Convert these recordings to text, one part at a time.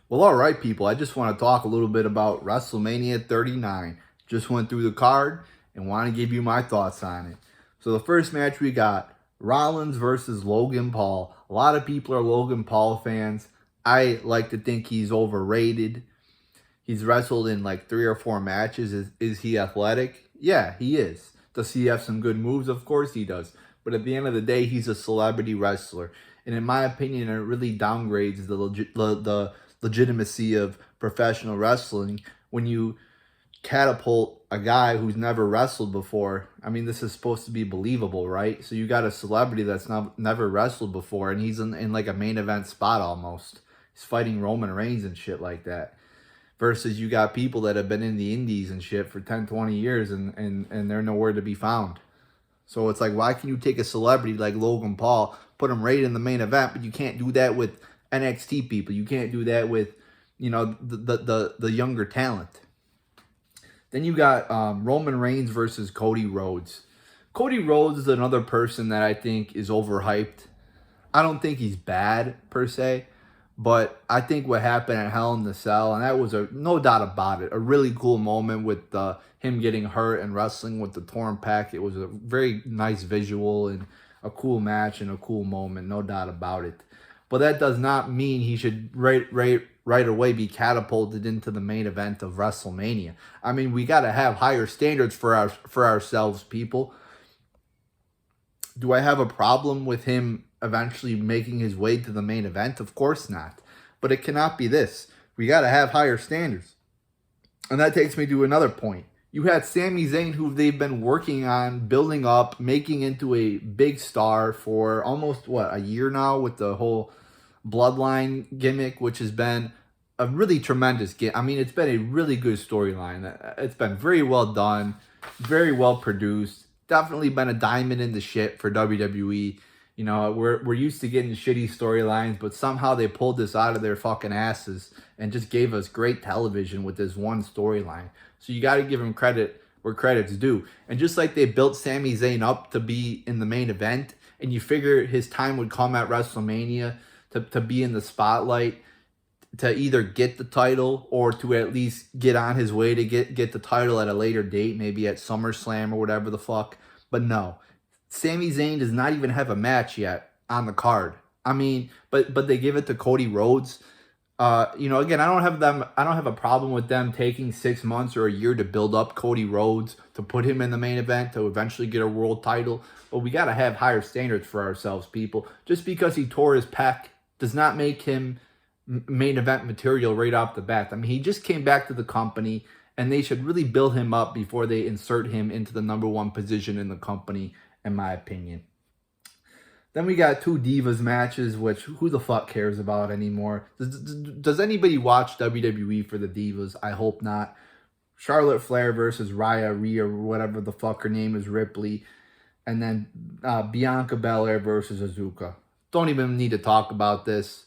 Well, all right, people. I just want to talk a little bit about WrestleMania 39. Just went through the card and want to give you my thoughts on it. So the first match we got Rollins versus Logan Paul. A lot of people are Logan Paul fans. I like to think he's overrated. He's wrestled in like 3 or 4 matches. Is he athletic? Yeah, he is. Does he have some good moves? Of course he does. But at the end of the day, he's a celebrity wrestler. And in my opinion, it really downgrades the legitimacy of professional wrestling when you catapult a guy who's never wrestled before. I mean, this is supposed to be believable, right? So you got a celebrity that's never wrestled before, and he's in like a main event spot almost. He's fighting Roman Reigns and shit like that. Versus you got people that have been in the indies and shit for 10, 20 years and they're nowhere to be found. So it's like, why can you take a celebrity like Logan Paul, put him right in the main event, but you can't do that with NXT people. You can't do that with, the younger talent. Then you got Roman Reigns versus Cody Rhodes. Cody Rhodes is another person that I think is overhyped. I don't think he's bad per se, but I think what happened at Hell in the Cell, and that was no doubt about it, a really cool moment with him getting hurt and wrestling with the torn pec. It was a very nice visual and a cool match and a cool moment, no doubt about it. But that does not mean he should right away be catapulted into the main event of WrestleMania. I mean, we got to have higher standards for ourselves, people. Do I have a problem with him eventually making his way to the main event? Of course not. But it cannot be this. We got to have higher standards. And that takes me to another point. You had Sami Zayn, who they've been working on, building up, making into a big star for almost, a year now with the whole Bloodline gimmick, which has been a really tremendous gimmick. I mean, it's been a really good storyline. It's been very well done, very well produced. Definitely been a diamond in the shit for WWE. You know, we're used to getting shitty storylines, but somehow they pulled this out of their fucking asses and just gave us great television with this one storyline. So you got to give them credit where credit's due. And just like they built Sami Zayn up to be in the main event, and you figure his time would come at WrestleMania to be in the spotlight, to either get the title or to at least get on his way to get the title at a later date, maybe at SummerSlam or whatever the fuck. But no, Sami Zayn does not even have a match yet on the card. I mean, but they give it to Cody Rhodes. Again, I don't have a problem with them taking 6 months or a year to build up Cody Rhodes, to put him in the main event, to eventually get a world title. But we got to have higher standards for ourselves, people. Just because he tore his pec does not make him main event material right off the bat. I mean, he just came back to the company, and they should really build him up before they insert him into the #1 position in the company, in my opinion. Then we got 2 Divas matches, which who the fuck cares about anymore? Does anybody watch WWE for the Divas? I hope not. Charlotte Flair versus Rhea, or whatever the fuck her name is, Ripley. And then Bianca Belair versus Asuka. Don't even need to talk about this.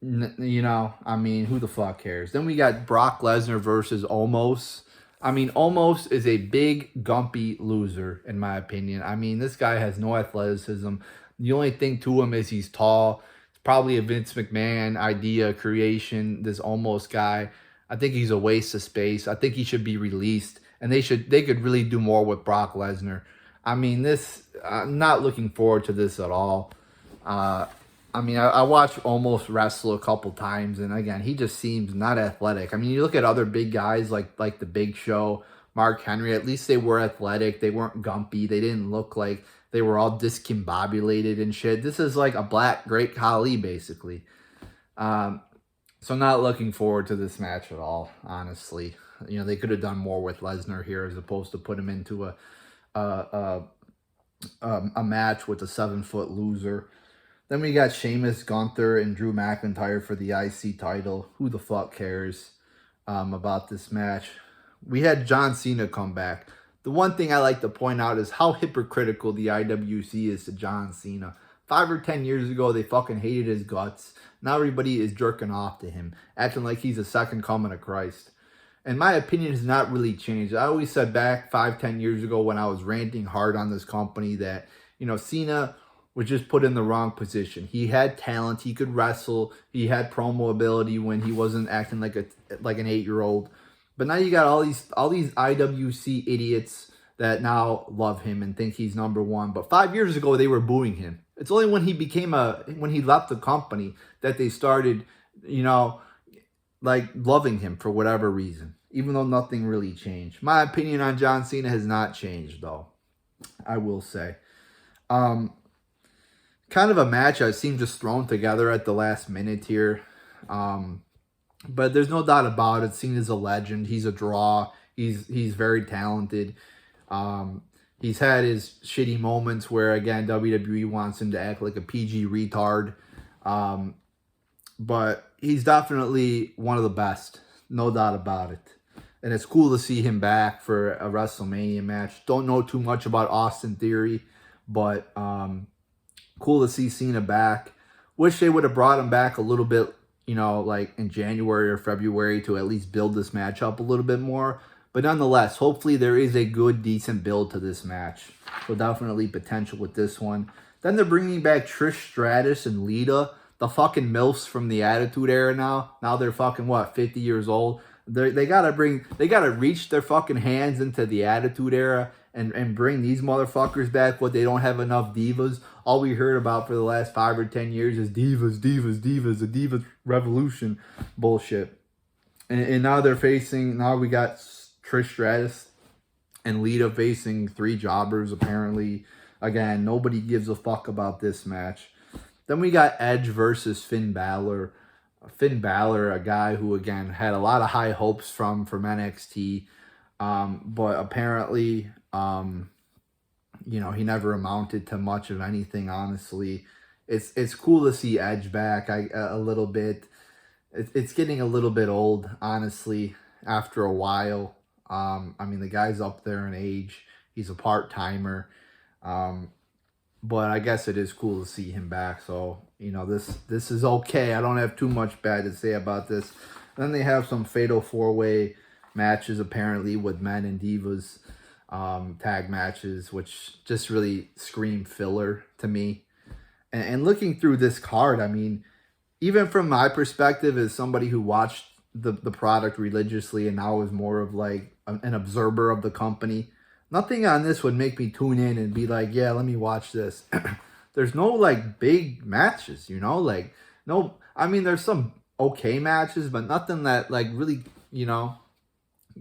I mean, who the fuck cares? Then we got Brock Lesnar versus Omos. I mean, Omos is a big, gumpy loser, in my opinion. I mean, this guy has no athleticism. The only thing to him is he's tall. It's probably a Vince McMahon idea, creation, this Omos guy. I think he's a waste of space. I think he should be released. And they could really do more with Brock Lesnar. I mean, I'm not looking forward to this at all. I watched Omos wrestle a couple times, and again, he just seems not athletic. I mean, you look at other big guys like the Big Show, Mark Henry. At least they were athletic. They weren't gumpy. They didn't look like they were all discombobulated and shit. This is like a black Great Khali, basically. So not looking forward to this match at all, honestly. They could have done more with Lesnar here as opposed to put him into a match with a 7-foot loser. Then we got Sheamus, Gunther, and Drew McIntyre for the IC title. Who the fuck cares about this match? We had John Cena come back. The one thing I like to point out is how hypocritical the IWC is to John Cena. 5 or 10 years ago, they fucking hated his guts. Now everybody is jerking off to him, acting like he's the second coming of Christ. And my opinion has not really changed. I always said back 5, 10 years ago when I was ranting hard on this company that, Cena was just put in the wrong position. He had talent. He could wrestle. He had promo ability when he wasn't acting like an 8-year-old. But now you got all these IWC idiots that now love him and think he's number one. But 5 years ago they were booing him. It's only when he left the company that they started, loving him for whatever reason. Even though nothing really changed. My opinion on John Cena has not changed, though. I will say. Kind of a match I seem just thrown together at the last minute here. But there's no doubt about it. Cena's a legend. He's a draw. He's very talented. He's had his shitty moments where, again, WWE wants him to act like a PG retard. But he's definitely one of the best. No doubt about it. And it's cool to see him back for a WrestleMania match. Don't know too much about Austin Theory, but cool to see Cena back. Wish they would have brought him back a little bit, like in January or February to at least build this match up a little bit more. But nonetheless, hopefully there is a good, decent build to this match. So definitely potential with this one. Then they're bringing back Trish Stratus and Lita, the fucking MILFs from the Attitude Era now. Now they're fucking, 50 years old. They gotta reach their fucking hands into the Attitude Era and bring these motherfuckers back. What, they don't have enough divas? All we heard about for the last 5 or 10 years is divas, divas, divas, the diva revolution bullshit. And now we got Trish Stratus and Lita facing 3 jobbers, apparently. Again, nobody gives a fuck about this match. Then we got Edge versus Finn Balor. Finn Balor, a guy who, again, had a lot of high hopes from NXT. But apparently, he never amounted to much of anything, honestly. It's cool to see Edge back a little bit. It's getting a little bit old, honestly, after a while. The guy's up there in age. He's a part-timer. But I guess it is cool to see him back. So, this is okay. I don't have too much bad to say about this. Then they have some fatal 4-way matches, apparently, with men and divas tag matches, which just really scream filler to me. And looking through this card, even from my perspective as somebody who watched the product religiously and now is more of like an observer of the company, nothing on this would make me tune in and be like, yeah, let me watch this. There's no big matches, no, there's some okay matches, but nothing that really,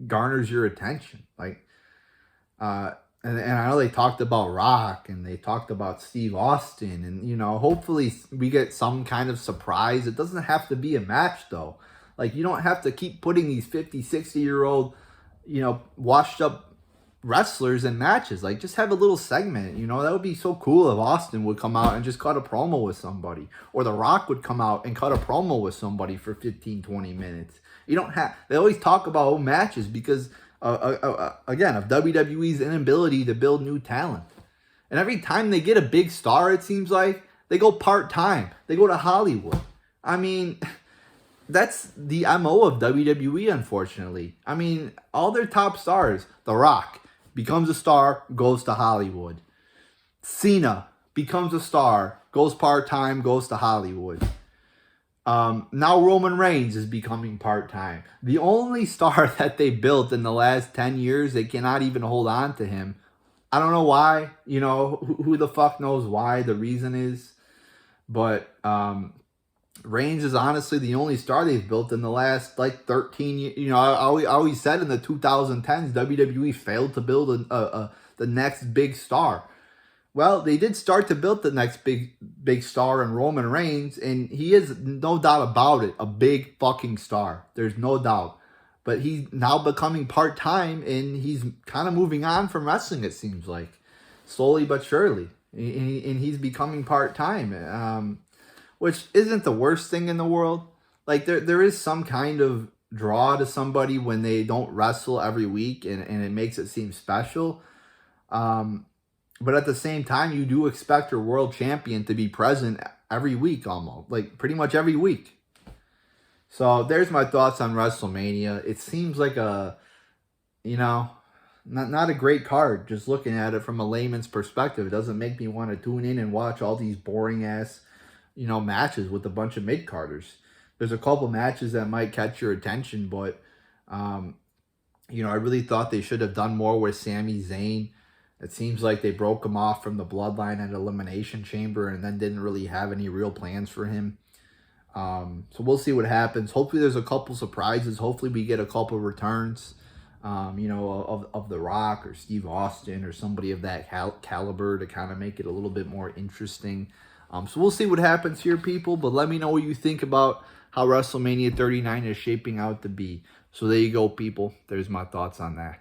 garners your attention. And I know they talked about Rock and they talked about Steve Austin and, hopefully we get some kind of surprise. It doesn't have to be a match though. You don't have to keep putting these 50, 60-year-old, washed up wrestlers in matches. Just have a little segment, that would be so cool if Austin would come out and just cut a promo with somebody, or The Rock would come out and cut a promo with somebody for 15, 20 minutes. They always talk about matches because again, of WWE's inability to build new talent. And every time they get a big star, it seems like, they go part-time. They go to Hollywood. That's the MO of WWE, unfortunately. All their top stars, The Rock becomes a star, goes to Hollywood. Cena becomes a star, goes part-time, goes to Hollywood. Now Roman Reigns is becoming part-time. The only star that they built in the last 10 years, they cannot even hold on to him. I don't know why. Who the fuck knows why the reason is. But Reigns is honestly the only star they've built in the last 13 years. I always said in the 2010s, WWE failed to build the next big star. Well, they did start to build the next big star in Roman Reigns, and he is, no doubt about it, a big fucking star. There's no doubt. But he's now becoming part-time, and he's kind of moving on from wrestling, it seems like. Slowly but surely. And he's becoming part-time, which isn't the worst thing in the world. There is some kind of draw to somebody when they don't wrestle every week, and it makes it seem special. But at the same time, you do expect your world champion to be present every week almost. Pretty much every week. So there's my thoughts on WrestleMania. It seems like not a great card. Just looking at it from a layman's perspective, it doesn't make me want to tune in and watch all these boring ass, matches with a bunch of mid carders. There's a couple matches that might catch your attention, but um, I really thought they should have done more with Sami Zayn. It seems like they broke him off from the Bloodline at Elimination Chamber and then didn't really have any real plans for him. So we'll see what happens. Hopefully there's a couple surprises. Hopefully we get a couple returns, of The Rock or Steve Austin or somebody of that caliber to kind of make it a little bit more interesting. So we'll see what happens here, people. But let me know what you think about how WrestleMania 39 is shaping out to be. So there you go, people. There's my thoughts on that.